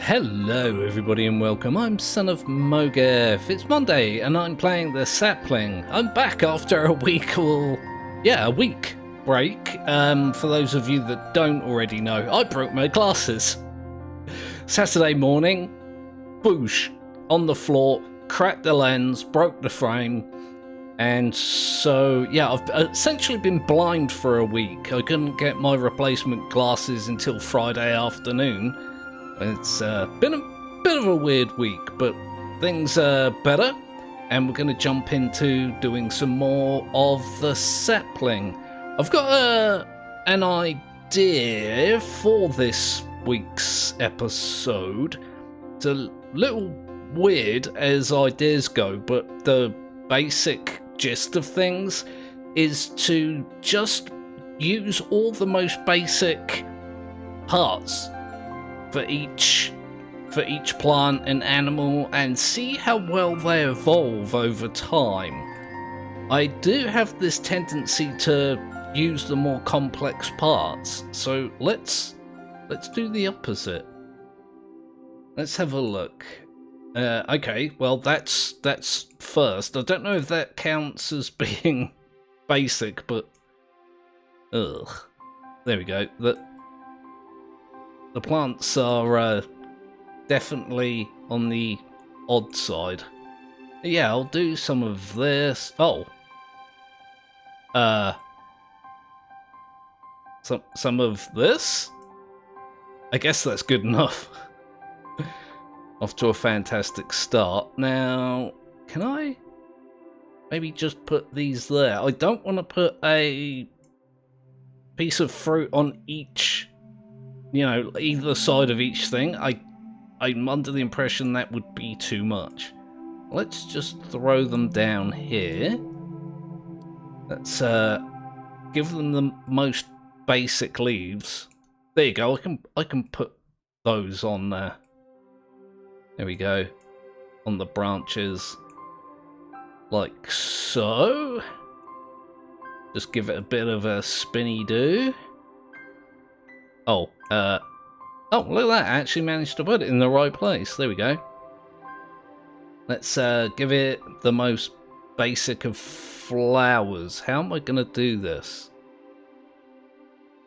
Hello everybody and welcome, I'm Son of Mowgef. It's Monday and I'm playing the Sapling. I'm back after a week break. For those of you that don't already know, I broke my glasses. Saturday morning, boosh, on the floor, cracked the lens, broke the frame, and so yeah, I've essentially been blind for a week. I couldn't get my replacement glasses until Friday afternoon. It's been a bit of a weird week, but things are better, and we're going to jump into doing some more of the Sapling. I've got an idea for this week's episode. It's a little weird as ideas go, but the basic gist of things is to just use all the most basic parts for each plant and animal and see how well they evolve over time. I do have this tendency to use the more complex parts, so let's do the opposite. Let's have a look. Okay, well that's first. I don't know if that counts as being basic, but there we go. The plants are definitely on the odd side. Yeah, I'll do some of this. Oh. Some of this? I guess that's good enough. Off to a fantastic start. Now, can I maybe just put these there? I don't want to put a piece of fruit on each, either side of each thing. I'm under the impression that would be too much. Let's just throw them down here. Let's give them the most basic leaves. There you go. I can put those on there. There we go. On the branches. Like so. Just give it a bit of a spinny do. Oh, look at that. I actually managed to put it in the right place. There we go. Let's give it the most basic of flowers. How am I going to do this?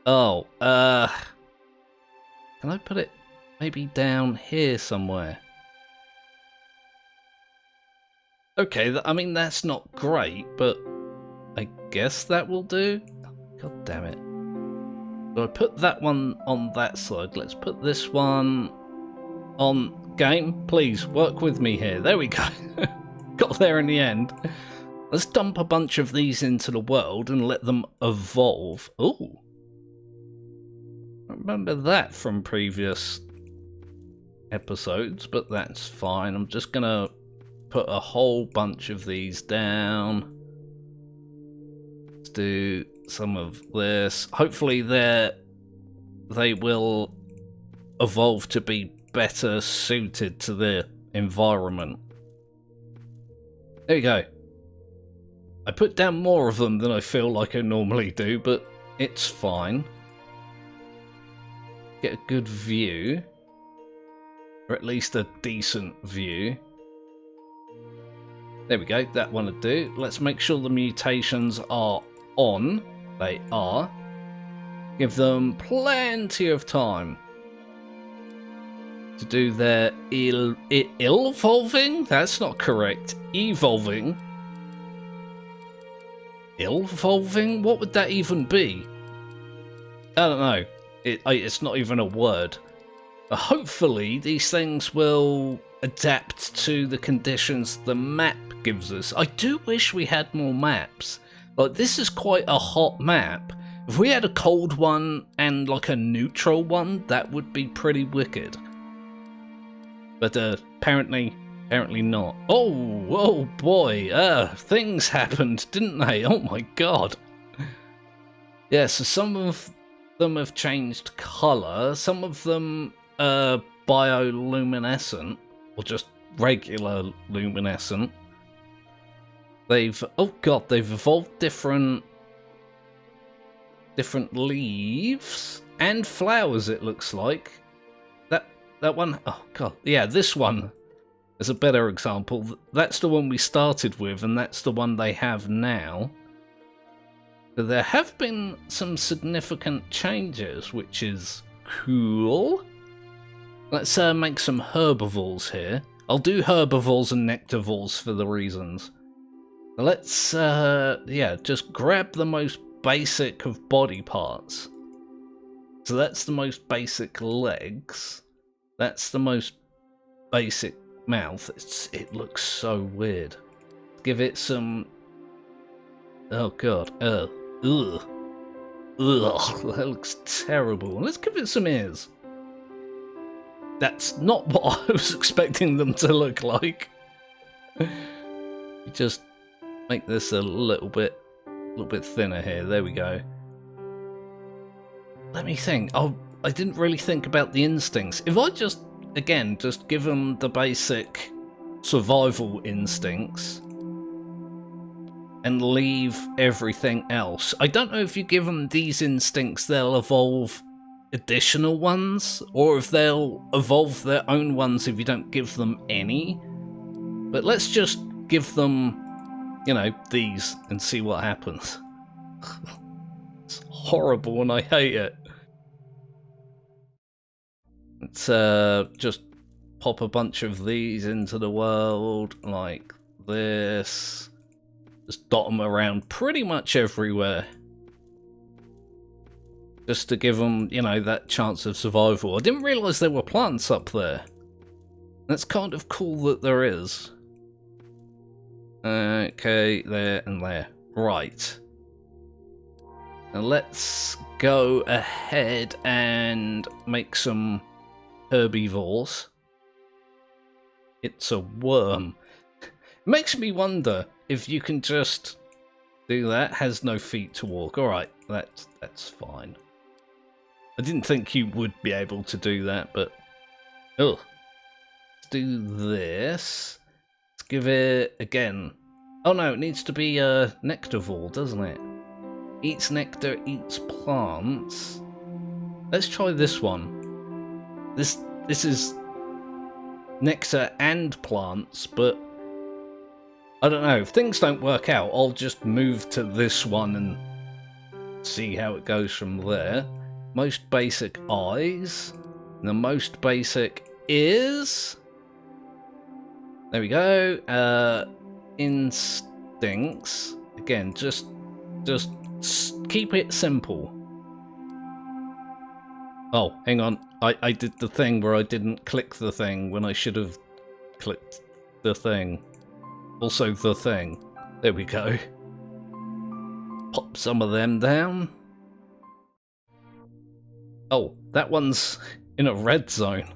Oh, can I put it maybe down here somewhere? Okay, I mean, that's not great, but I guess that will do. God damn it. So I put that one on that side. Let's put this one on. Game, please work with me here. There we go. Got there in the end. Let's dump a bunch of these into the world and let them evolve. Ooh. I remember that from previous episodes, but that's fine. I'm just gonna put a whole bunch of these down. Let's do some of this. Hopefully they will evolve to be better suited to the environment. There you go. I put down more of them than I feel like I normally do, but it's fine. Get a good view, or at least a decent view. There we go, that one will do. Let's make sure the mutations are on. They are. Give them plenty of time to do their evolving? That's not correct. Evolving. Evolving? What would that even be? I don't know. It's not even a word. But hopefully these things will adapt to the conditions the map gives us. I do wish we had more maps. Like, this is quite a hot map. If we had a cold one and like a neutral one, that would be pretty wicked. But apparently not. Oh boy, things happened, didn't they? Oh my god. Yeah, so some of them have changed colour, some of them are bioluminescent, or just regular luminescent. They've evolved different leaves and flowers, it looks like. that one? Oh, God. Yeah, this one is a better example. That's the one we started with, and that's the one they have now. But there have been some significant changes, which is cool. Let's make some herbivores here. I'll do herbivores and nectarvores for the reasons. Let's, yeah, just grab the most basic of body parts. So that's the most basic legs. That's the most basic mouth. It looks so weird. Give it some... Oh god. Ugh. Ugh. That looks terrible. Let's give it some ears. That's not what I was expecting them to look like. Just make this a little bit thinner here. There we go. Let me think. Oh, I didn't really think about the instincts. If I just give them the basic survival instincts and leave everything else. I don't know if you give them these instincts, they'll evolve additional ones, or if they'll evolve their own ones if you don't give them any. But let's just give them, you know, these and see what happens. It's horrible and I hate it. Let's just pop a bunch of these into the world like this. Just dot them around pretty much everywhere. Just to give them, you know, that chance of survival. I didn't realise there were plants up there. That's kind of cool that there is. Okay, there and there. Right. Now let's go ahead and make some herbivores. It's a worm. It makes me wonder if you can just do that. Has no feet to walk. Alright, that's fine. I didn't think you would be able to do that, but... Oh. Let's do this. Let's give it... again. Oh no, it needs to be a nectarvore, doesn't it? Eats nectar, eats plants. Let's try this one. This is nectar and plants, but... I don't know. If things don't work out, I'll just move to this one and see how it goes from there. Most basic eyes. The most basic ears. There we go. Instincts. Again, just keep it simple. Oh, hang on. I did the thing where I didn't click the thing when I should have clicked the thing. Also the thing. There we go. Pop some of them down. Oh, that one's in a red zone.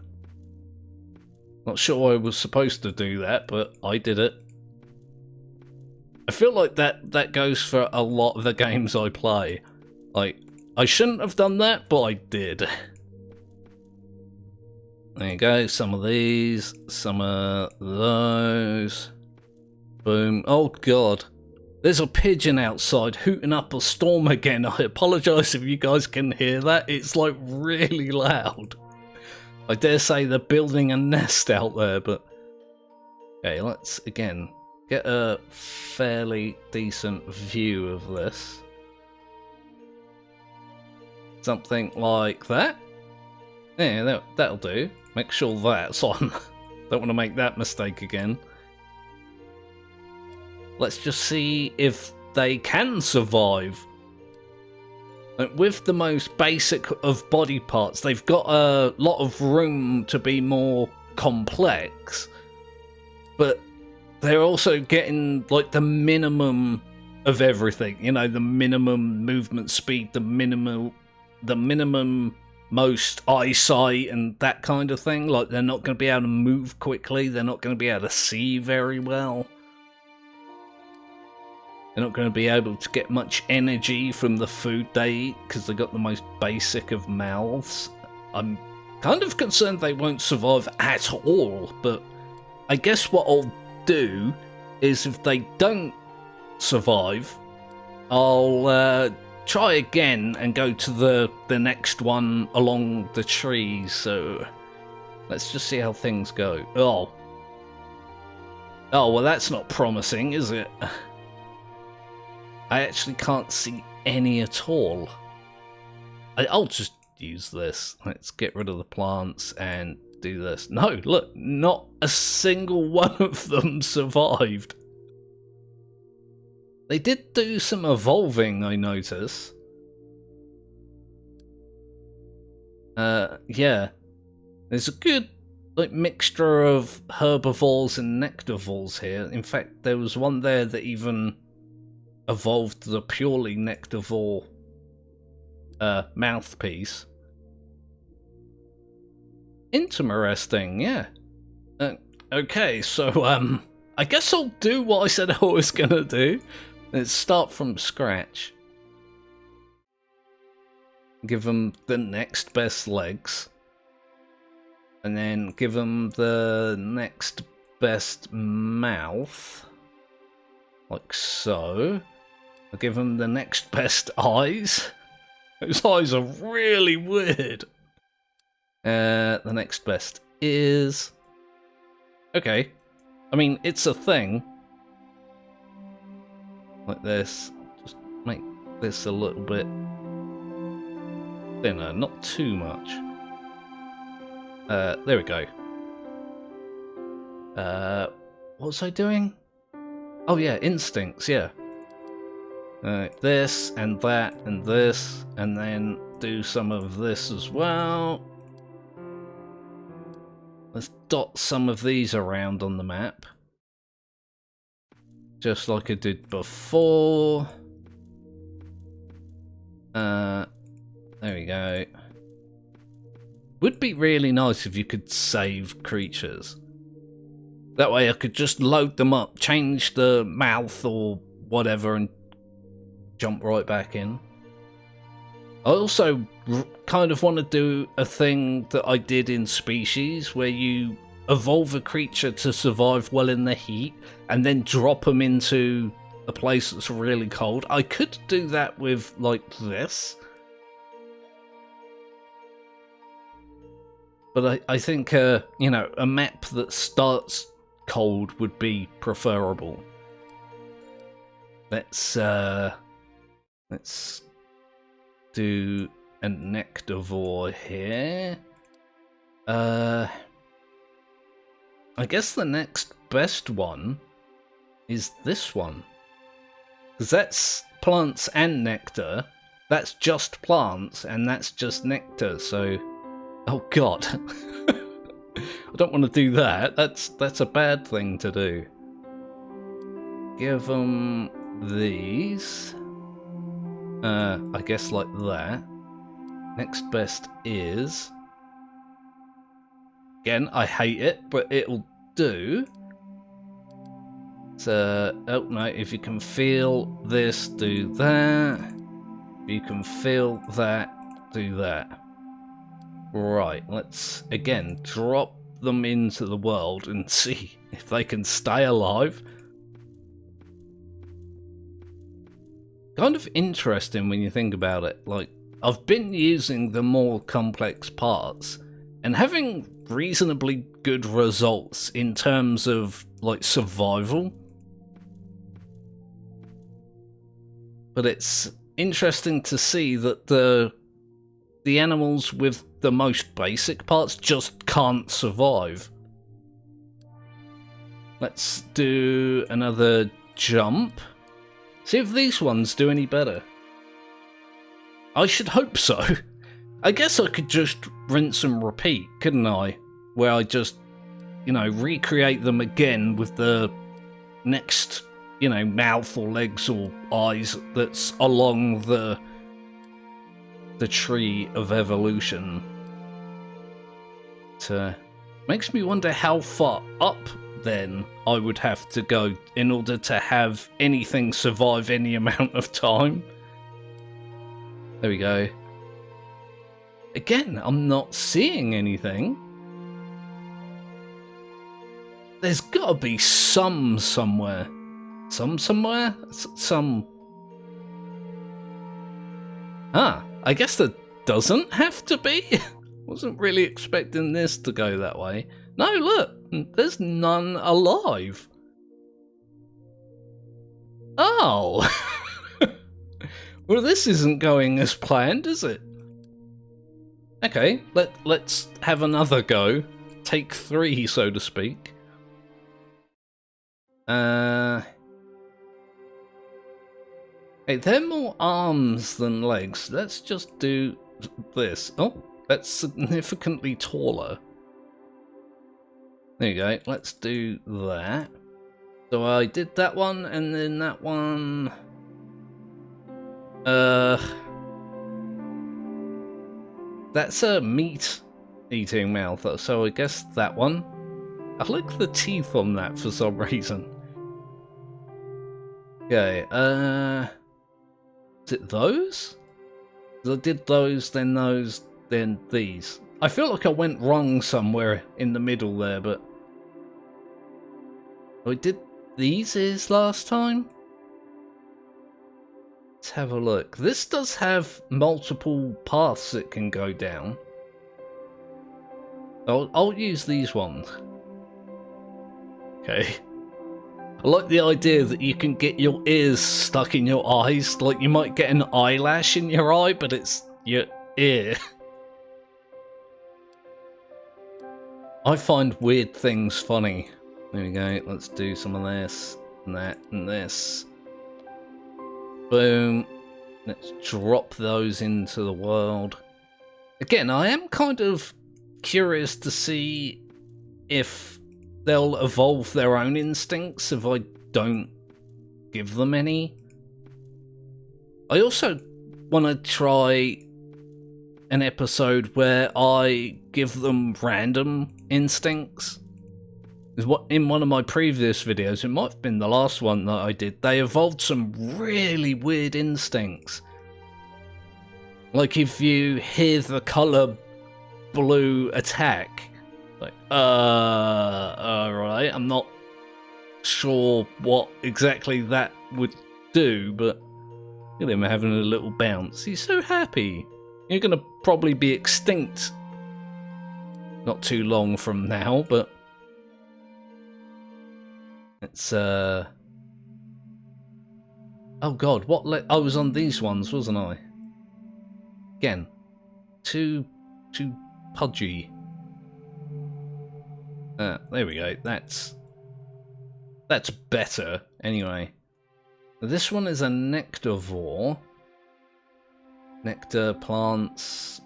Not sure I was supposed to do that, but I did it. I feel like that goes for a lot of the games I play. Like, I shouldn't have done that, but I did. There you go, some of these, some of those. Boom. Oh god. There's a pigeon outside hooting up a storm again. I apologise if you guys can hear that. It's like really loud. I dare say they're building a nest out there, but... Okay, let's again get a fairly decent view of this. Something like that. Yeah, that'll do. Make sure that's on. Don't want to make that mistake again. Let's just see if they can survive. Like, with the most basic of body parts, they've got a lot of room to be more complex. But they're also getting, like, the minimum of everything. You know, the minimum movement speed, the minimum most eyesight and that kind of thing. Like, they're not going to be able to move quickly. They're not going to be able to see very well. They're not going to be able to get much energy from the food they eat because they've got the most basic of mouths. I'm kind of concerned they won't survive at all, but I guess what I'll do is if they don't survive, I'll try again and go to the next one along the trees. So Let's just see how things go. Oh. Oh, well, that's not promising, is it? I actually can't see any at all. I'll just use this. Let's get rid of the plants and do this. No, look, not a single one of them survived. They did do some evolving, I notice. Yeah. There's a good mixture of herbivores and nectarvores here. In fact, there was one there that even evolved the purely nectarvore mouthpiece. Interesting, yeah. Okay, so I guess I'll do what I said I was gonna do. Let's start from scratch. Give them the next best legs. And then give them the next best mouth. Like so. I'll give them the next best eyes. Those eyes are really weird. The next best is... Okay. I mean, it's a thing. Like this. Just make this a little bit thinner, not too much. There we go. What was I doing? Oh yeah, instincts, yeah. This, and that, and this, and then do some of this as well. Let's dot some of these around on the map. Just like I did before. There we go. Would be really nice if you could save creatures. That way I could just load them up, change the mouth or whatever and jump right back in. I also kind of want to do a thing that I did in Species where you evolve a creature to survive well in the heat and then drop them into a place that's really cold. I could do that with like this. But I think, you know, a map that starts cold would be preferable. Let's do a nectarvore here. I guess the next best one is this one. Because that's plants and nectar. That's just plants and that's just nectar, so... Oh god. I don't want to do that. That's a bad thing to do. Give them these. I guess like that. Next best is... Again, I hate it, but it'll do. So, oh no, if you can feel this, do that. If you can feel that, do that. Right, let's again drop them into the world and see if they can stay alive. Kind of interesting when you think about it. Like, I've been using the more complex parts and having reasonably good results in terms of like survival. But it's interesting to see that the animals with the most basic parts just can't survive. Let's do another jump. See if these ones do any better. I should hope so. I guess I could just rinse and repeat, couldn't I? Where I just, you know, recreate them again with the next, you know, mouth or legs or eyes that's along the tree of evolution. It makes me wonder how far up then I would have to go in order to have anything survive any amount of time. There we go. Again, I'm not seeing anything. There's gotta be some somewhere. Somewhere? Some... Ah, I guess there doesn't have to be. Wasn't really expecting this to go that way. No, look, there's none alive. Oh! Well, this isn't going as planned, is it? Okay, let's have another go. Take 3, so to speak. Hey, they're more arms than legs. Let's just do this. Oh, that's significantly taller. There you go. Let's do that. So I did that one, and then that one... That's a meat-eating mouth, so I guess that one. I like the teeth on that for some reason. Okay, is it those? I did those, then these. I feel like I went wrong somewhere in the middle there, but... I did these last time? Let's have a look. This does have multiple paths it can go down. I'll use these ones. Okay. I like the idea that you can get your ears stuck in your eyes. Like you might get an eyelash in your eye, but it's your ear. I find weird things funny. There we go. Let's do some of this, and that, and this. Boom. Let's drop those into the world. Again, I am kind of curious to see if they'll evolve their own instincts if I don't give them any. I also want to try an episode where I give them random instincts. In one of my previous videos, it might have been the last one that I did, they evolved some really weird instincts. Like if you hear the colour blue attack, like, alright, I'm not sure what exactly that would do, but look at him having a little bounce. He's so happy. You're going to probably be extinct not too long from now, but it's, oh god, I was on these ones, wasn't I? Again, too pudgy. There we go, that's better, anyway. This one is a nectarvore. Nectar, plants.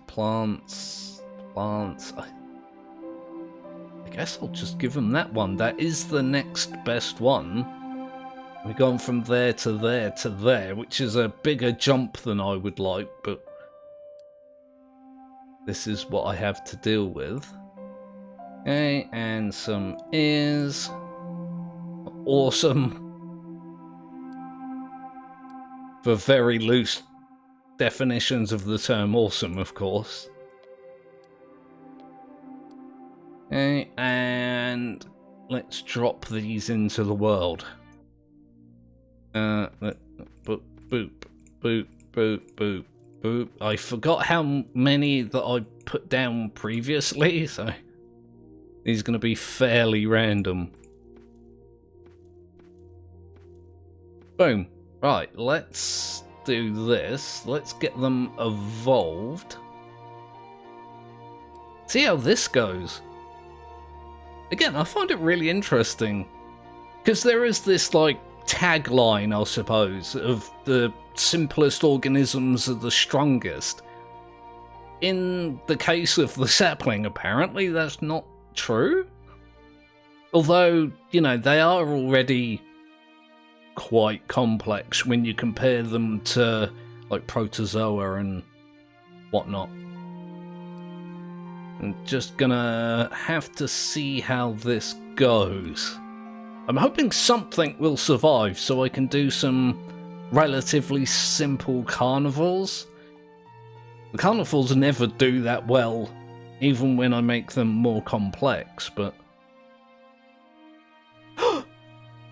I guess I'll just give them that one. That is the next best one. We've gone from there to there to there, which is a bigger jump than I would like, but this is what I have to deal with. Okay, and some ears. Awesome. For very loose definitions of the term awesome, of course. Okay, and let's drop these into the world. Boop, boop, boop, boop, boop, boop. I forgot how many that I put down previously, so these are going to be fairly random. Boom. Right, let's do this. Let's get them evolved. See how this goes. Again, I find it really interesting, because there is this, like, tagline, I suppose, of the simplest organisms are the strongest. In the case of the sapling, apparently, that's not true. Although, you know, they are already quite complex when you compare them to, like, protozoa and whatnot. I'm just gonna have to see how this goes. I'm hoping something will survive so I can do some relatively simple carnivals. The carnivals never do that well, even when I make them more complex, but...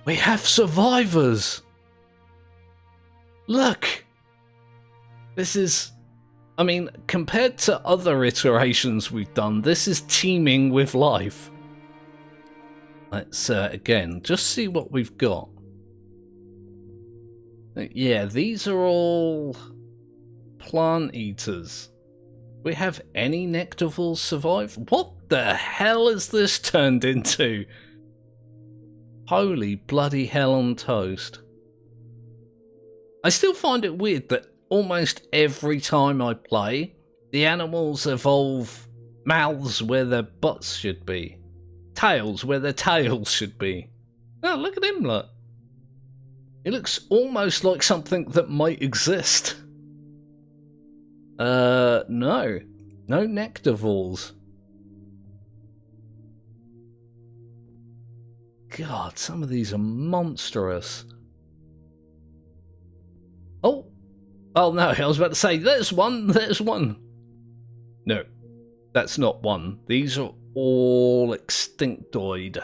We have survivors! Look! This is I mean, compared to other iterations we've done, this is teeming with life. Let's, again, just see what we've got. Yeah, these are all plant eaters. We have any Nectarvals survive? What the hell is this turned into? Holy bloody hell on toast. I still find it weird that almost every time I play, the animals evolve mouths where their butts should be. Tails where their tails should be. Oh, look at him, look. It looks almost like something that might exist. No. No Nectarvals. God, some of these are monstrous. Oh. Oh no, I was about to say, there's one, there's one. No, that's not one. These are all extinctoid.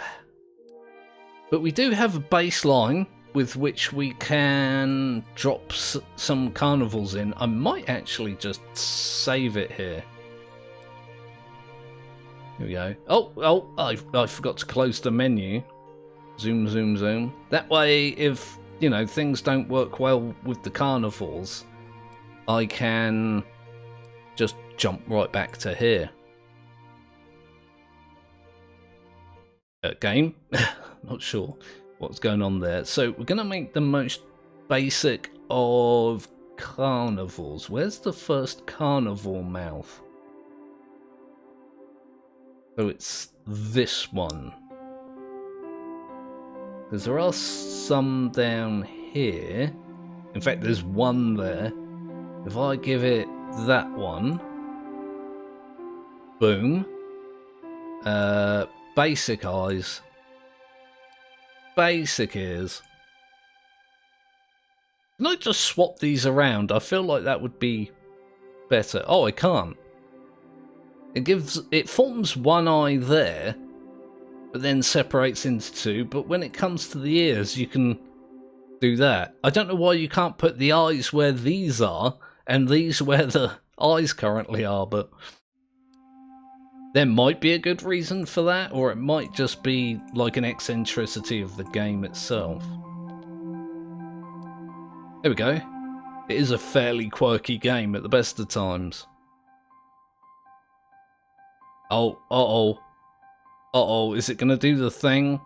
But we do have a baseline with which we can drop some carnivals in. I might actually just save it here. Here we go. Oh, I forgot to close the menu. Zoom, zoom, zoom. That way, if, you know, things don't work well with the carnivals, I can just jump right back to here. Game? Not sure what's going on there. So we're going to make the most basic of carnivals. Where's the first carnivore mouth? So it's this one. Because there are some down here. In fact, there's one there. If I give it that one. Boom. Basic eyes. Basic ears. Can I just swap these around? I feel like that would be better. Oh, I can't. It forms one eye there, but then separates into two. But when it comes to the ears, you can do that. I don't know why you can't put the eyes where these are and these where the eyes currently are, but there might be a good reason for that, or it might just be like an eccentricity of the game itself. There we go. It is a fairly quirky game at the best of times. Oh, uh-oh. Uh-oh, is it going to do the thing?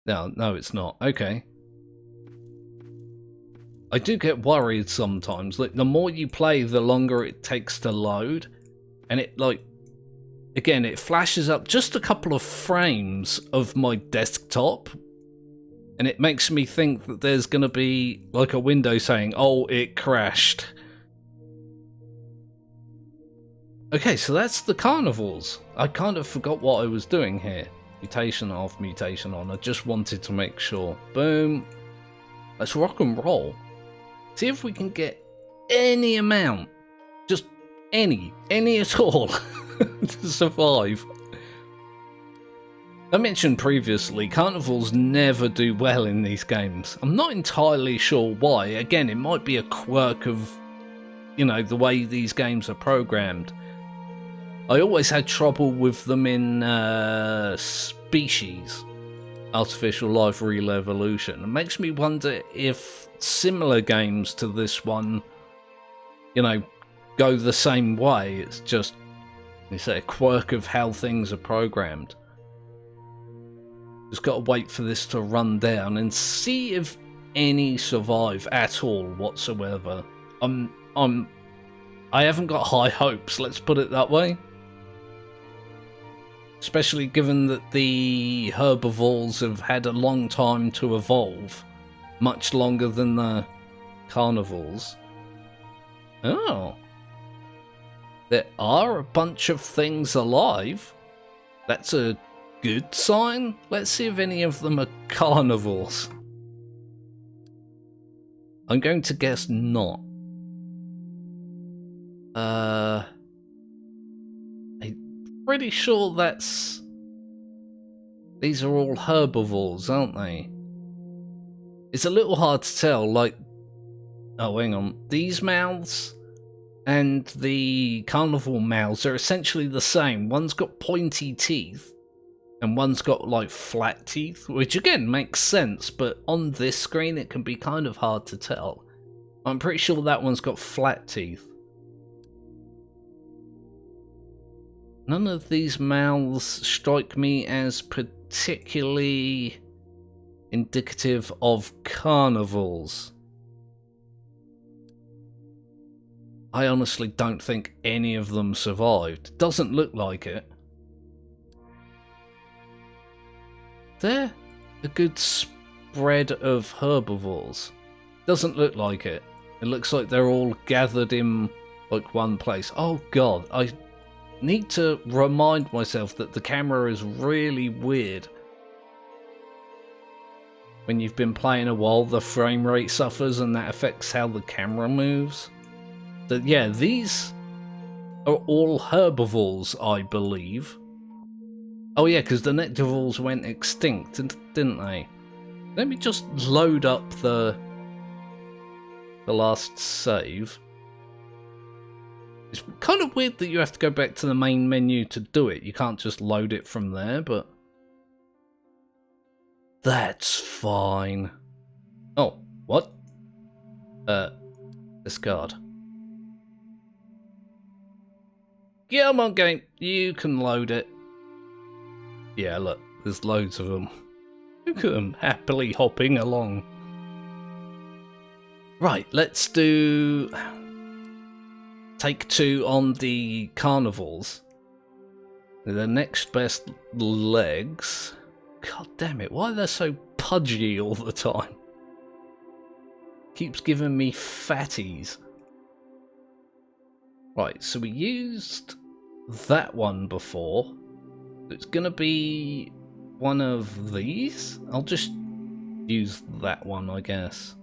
No, it's not. Okay. I do get worried sometimes. Like, the more you play, the longer it takes to load. And it, like, again, it flashes up just a couple of frames of my desktop. And it makes me think that there's going to be, like, a window saying, oh, it crashed. Okay, so that's the carnivals. I kind of forgot what I was doing here. Mutation off, mutation on. I just wanted to make sure. Boom. Let's rock and roll. See if we can get any amount. Just any at all to survive. I mentioned previously, carnivals never do well in these games. I'm not entirely sure why. Again, it might be a quirk of, you know, the way these games are programmed. I always had trouble with them in Species, Artificial Life Real Evolution. It makes me wonder if similar games to this one, you know, go the same way. It's just, it's a quirk of how things are programmed. Just got to wait for this to run down and see if any survive at all whatsoever. I haven't got high hopes, let's put it that way. Especially given that the herbivores have had a long time to evolve. Much longer than the carnivores. Oh. There are a bunch of things alive. That's a good sign. Let's see if any of them are carnivores. I'm going to guess not. I'm pretty sure that's... These are all herbivores, aren't they? It's a little hard to tell, like... Oh, hang on. These mouths and the carnival mouths are essentially the same. One's got pointy teeth and one's got like flat teeth, which again makes sense, but on this screen it can be kind of hard to tell. I'm pretty sure that one's got flat teeth. None of these mouths strike me as particularly indicative of carnivals. I honestly don't think any of them survived. Doesn't look like it. They're a good spread of herbivores. Doesn't look like it. It looks like they're all gathered in like one place. Oh god, I need to remind myself that the camera is really weird. When you've been playing a while, the frame rate suffers and that affects how the camera moves. So yeah, these are all herbivores, I believe. Oh yeah, because the nectivores went extinct, didn't they? Let me just load up the last save. It's kind of weird that you have to go back to the main menu to do it. You can't just load it from there, but that's fine. Oh, what? Discard. Yeah, come on, game. You can load it. Yeah, look, there's loads of them. Look at them happily hopping along. Right, let's do take 2 on the carnivals. The next best legs. God damn it, why are they so pudgy all the time? Keeps giving me fatties. Right, so we used that one before. It's gonna be one of these. I'll just use that one, I guess.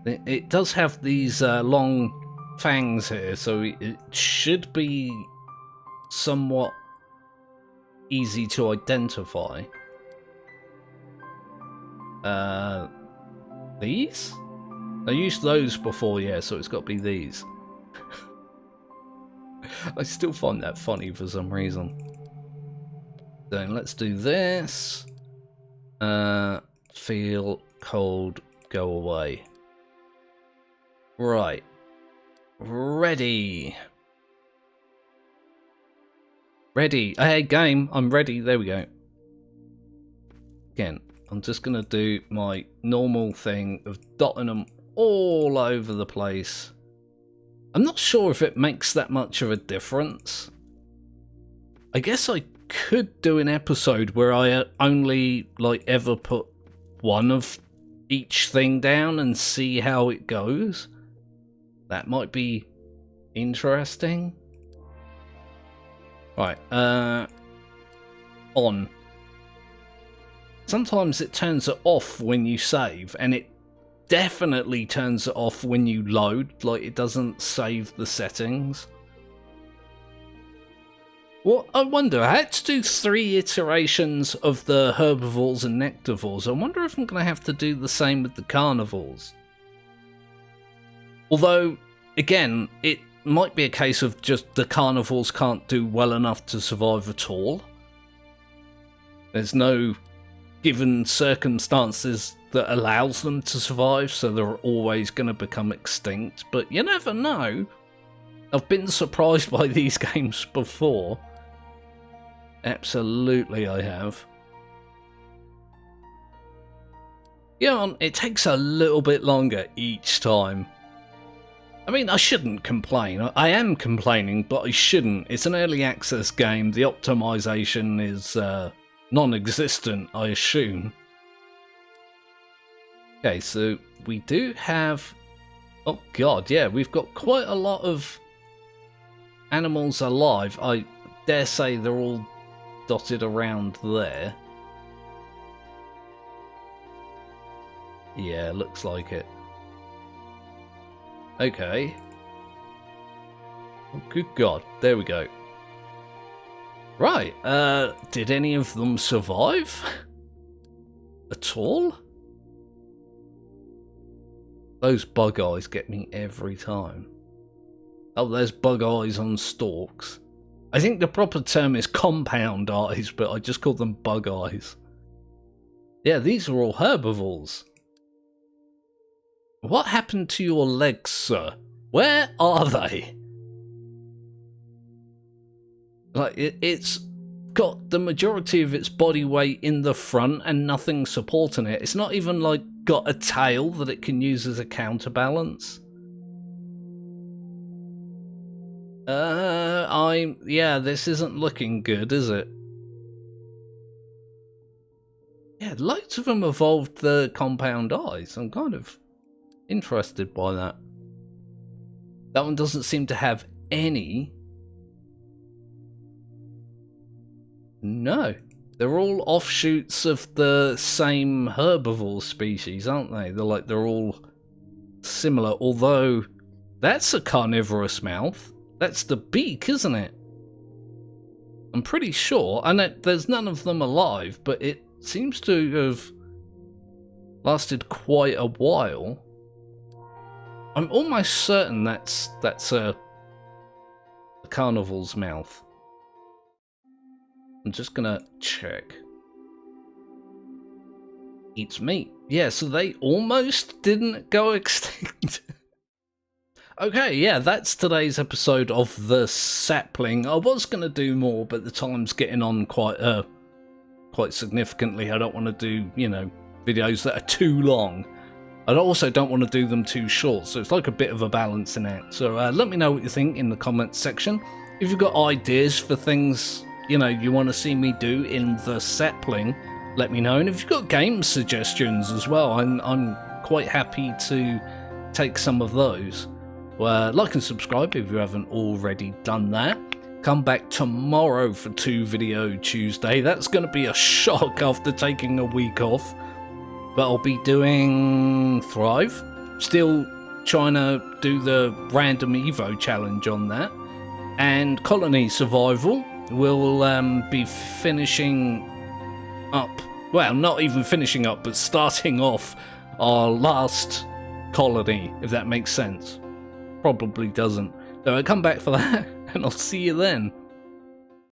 It does have these long fangs here, so it should be somewhat easy to identify. These? I used those before, yeah, so it's got to be these. I still find that funny for some reason. Then let's do this. Feel cold, go away. Right. Ready. Ready. Hey, game, I'm ready. There we go. Again, I'm just going to do my normal thing of dotting them all over the place. I'm not sure if it makes that much of a difference. I guess I could do an episode where I only like ever put one of each thing down and see how it goes. That might be interesting. Right, on. Sometimes it turns it off when you save, and it definitely turns it off when you load, like it doesn't save the settings. Well, I wonder, I had to do 3 iterations of the herbivores and nectivores. I wonder if I'm going to have to do the same with the carnivores. Although, again, it might be a case of just the carnivores can't do well enough to survive at all. There's no given circumstances that allows them to survive, so they're always going to become extinct. But you never know. I've been surprised by these games before. Absolutely I have. Yeah, it takes a little bit longer each time. I mean, I shouldn't complain. I am complaining, but I shouldn't. It's an early access game. The optimization is non-existent, I assume. Okay, so we do have... Oh god, yeah, we've got quite a lot of animals alive. I dare say they're all dotted around there. Yeah, looks like it. Okay. Oh, good god, there we go. Right, did any of them survive? At all? Those bug eyes get me every time. Oh, there's bug eyes on stalks. I think the proper term is compound eyes, but I just call them bug eyes. Yeah, these are all herbivores. What happened to your legs, sir? Where are they? Like, it's got the majority of its body weight in the front and nothing supporting it. It's not even, like, got a tail that it can use as a counterbalance. Yeah, this isn't looking good, is it? Yeah, loads of them evolved the compound eyes. I'm kind of interested by that. That one doesn't seem to have any. No. They're all offshoots of the same herbivore species, aren't they? They're all similar, although that's a carnivorous mouth. That's the beak, isn't it? I'm pretty sure. I know there's none of them alive, but it seems to have lasted quite a while. I'm almost certain that's a carnival's mouth. I'm just gonna check. Eats meat. Yeah, so they almost didn't go extinct. Okay, yeah, that's today's episode of the Sapling. I was gonna do more, but the time's getting on quite significantly. I don't want to do, you know, videos that are too long. I also don't want to do them too short, so it's like a bit of a balancing act. So let me know what you think in the comments section. If you've got ideas for things, you know, you want to see me do in the Sapling, let me know. And if you've got game suggestions as well, I'm quite happy to take some of those. Like and subscribe if you haven't already done that. Come back tomorrow for 2 Video Tuesday. That's going to be a shock after taking a week off. But I'll be doing Thrive. Still trying to do the random Evo challenge on that. And Colony Survival. We'll be finishing up. Well, not even finishing up, but starting off our last colony, if that makes sense. Probably doesn't. So I'll come back for that, and I'll see you then.